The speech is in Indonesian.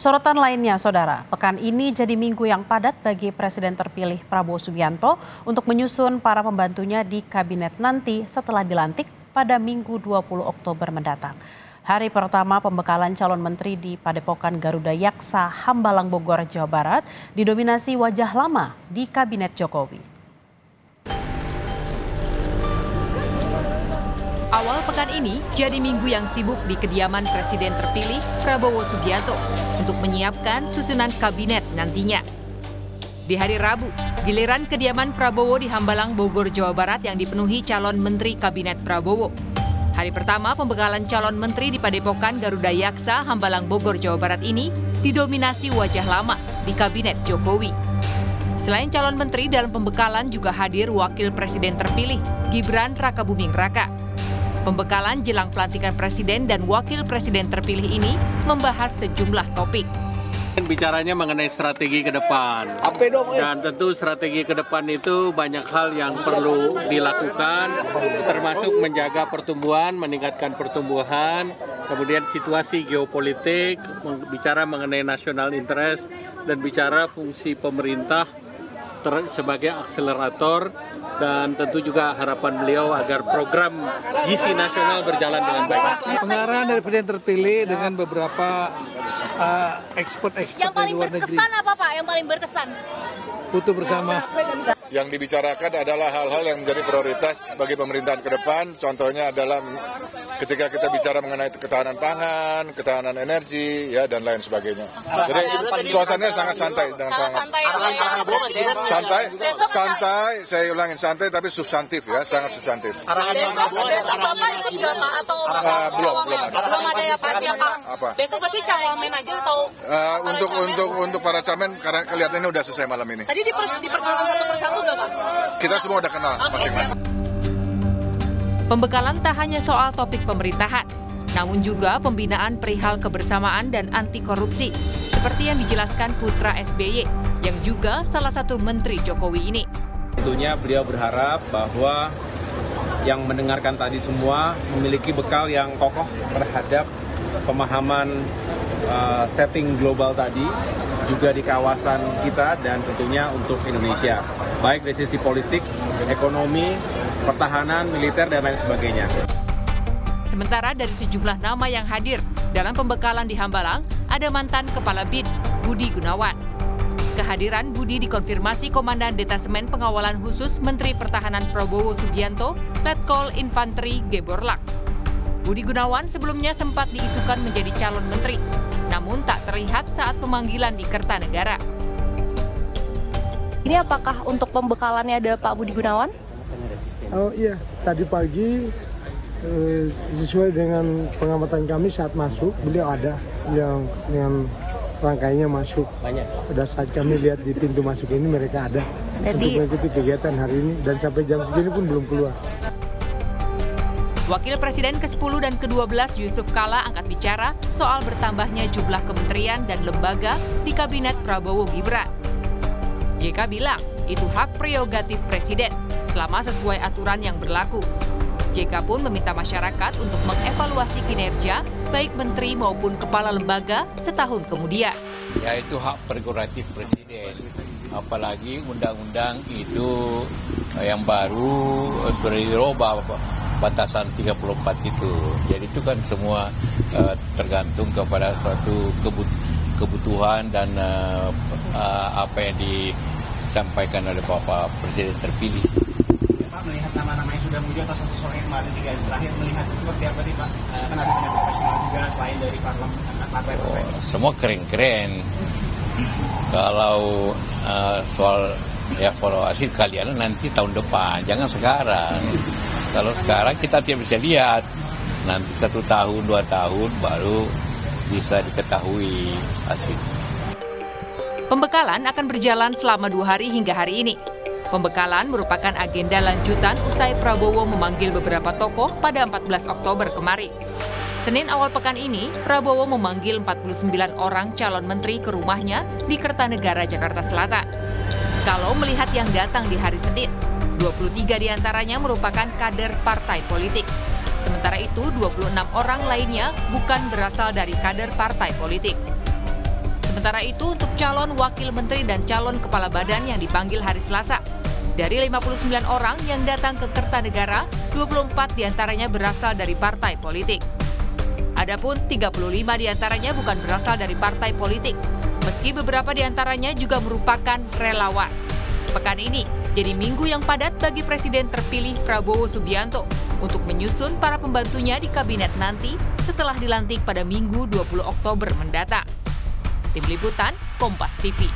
Sorotan lainnya, Saudara, pekan ini jadi minggu yang padat bagi Presiden terpilih Prabowo Subianto untuk menyusun para pembantunya di kabinet nanti setelah dilantik pada Minggu 20 Oktober mendatang. Hari pertama pembekalan calon menteri di Padepokan Garuda Yaksa, Hambalang, Bogor, Jawa Barat didominasi wajah lama di kabinet Jokowi. Awal pekan ini jadi minggu yang sibuk di kediaman Presiden terpilih Prabowo Subianto untuk menyiapkan susunan kabinet nantinya. Di hari Rabu, giliran kediaman Prabowo di Hambalang, Bogor, Jawa Barat yang dipenuhi calon menteri kabinet Prabowo. Hari pertama pembekalan calon menteri di Padepokan Garuda Yaksa, Hambalang, Bogor, Jawa Barat ini didominasi wajah lama di kabinet Jokowi. Selain calon menteri, dalam pembekalan juga hadir Wakil Presiden terpilih Gibran Rakabuming Raka. Pembekalan jelang pelantikan Presiden dan Wakil Presiden terpilih ini membahas sejumlah topik. Bicaranya mengenai strategi ke depan. Dan tentu strategi ke depan itu banyak hal yang perlu dilakukan, termasuk menjaga pertumbuhan, meningkatkan pertumbuhan, kemudian situasi geopolitik, bicara mengenai national interest, dan bicara fungsi pemerintah sebagai akselerator, dan tentu juga harapan beliau agar program gizi nasional berjalan dengan baik. Pengarahan dari Presiden terpilih dengan beberapa ekspor-ekspor dari luar negeri. Yang paling berkesan apa Pak? Yang paling berkesan? Foto bersama. Yang dibicarakan adalah hal-hal yang menjadi prioritas bagi pemerintahan ke depan. Contohnya adalah ketika kita bicara mengenai ketahanan pangan, ketahanan energi, ya, dan lain sebagainya. Jadi suasananya sangat santai dan santai. Saya ulangin, santai tapi substantif, ya, sangat substantif. Besok Bapak ikut nggak Pak? Atau belum ada ya Pak? Siapa? Apa? Besok berarti cawamen aja atau? Untuk para camen, karena kelihatannya udah selesai malam ini. Tadi diperkenalkan satu persatu nggak Pak? Kita semua udah kenal masing-masing. Pembekalan tak hanya soal topik pemerintahan, namun juga pembinaan perihal kebersamaan dan anti korupsi, seperti yang dijelaskan putra SBY, yang juga salah satu menteri Jokowi ini. Tentunya beliau berharap bahwa yang mendengarkan tadi semua memiliki bekal yang kokoh terhadap pemahaman setting global tadi, juga di kawasan kita dan tentunya untuk Indonesia, baik dari sisi politik, ekonomi, pertahanan, militer, dan lain sebagainya. Sementara dari sejumlah nama yang hadir dalam pembekalan di Hambalang, ada mantan Kepala BIN, Budi Gunawan. Kehadiran Budi dikonfirmasi Komandan Detasemen Pengawalan Khusus Menteri Pertahanan Prabowo Subianto, Letkol Infanteri Geborlak. Budi Gunawan sebelumnya sempat diisukan menjadi calon menteri, namun tak terlihat saat pemanggilan di Kertanegara. Ini apakah untuk pembekalannya ada Pak Budi Gunawan? Oh iya, tadi pagi sesuai dengan pengamatan kami saat masuk, beliau ada yang dengan rangkainya masuk. Pada saat kami lihat di pintu masuk ini mereka ada untuk mengikuti kegiatan hari ini, dan sampai jam segini pun belum keluar. Wakil Presiden ke-10 dan ke-12 Yusuf Kala angkat bicara soal bertambahnya jumlah kementerian dan lembaga di Kabinet Prabowo Gibran. JK bilang itu hak prerogatif Presiden selama sesuai aturan yang berlaku. JK pun meminta masyarakat untuk mengevaluasi kinerja baik menteri maupun kepala lembaga setahun kemudian. Ya, itu hak prerogatif Presiden. Apalagi undang-undang itu yang baru sudah dirubah batasan 34 itu. Jadi itu kan semua tergantung kepada suatu kebutuhan dan apa yang disampaikan oleh Bapak Presiden terpilih. Pak, melihat nama-nama yang sudah muncul atas sosok yang kemarin 3 hari terakhir, melihat seperti apa sih Pak? Kan ada banyak profesional juga selain dari partai-partai. Semua keren-keren. Kalau soal evaluasi kalian nanti tahun depan, jangan sekarang. Kalau sekarang kita tidak bisa lihat, nanti 1 tahun, 2 tahun baru bisa diketahui hasil. Pembekalan akan berjalan selama 2 hari hingga hari ini. Pembekalan merupakan agenda lanjutan usai Prabowo memanggil beberapa tokoh pada 14 Oktober kemarin. Senin awal pekan ini, Prabowo memanggil 49 orang calon menteri ke rumahnya di Kertanegara, Jakarta Selatan. Kalau melihat yang datang di hari Senin, 23 diantaranya merupakan kader partai politik. Sementara itu, 26 orang lainnya bukan berasal dari kader partai politik. Sementara itu untuk calon wakil menteri dan calon kepala badan yang dipanggil hari Selasa. Dari 59 orang yang datang ke Kertanegara, 24 diantaranya berasal dari partai politik. Adapun 35 diantaranya bukan berasal dari partai politik, meski beberapa diantaranya juga merupakan relawan. Pekan ini jadi minggu yang padat bagi Presiden terpilih Prabowo Subianto untuk menyusun para pembantunya di kabinet nanti setelah dilantik pada Minggu 20 Oktober mendatang. Tim Liputan, Kompas TV.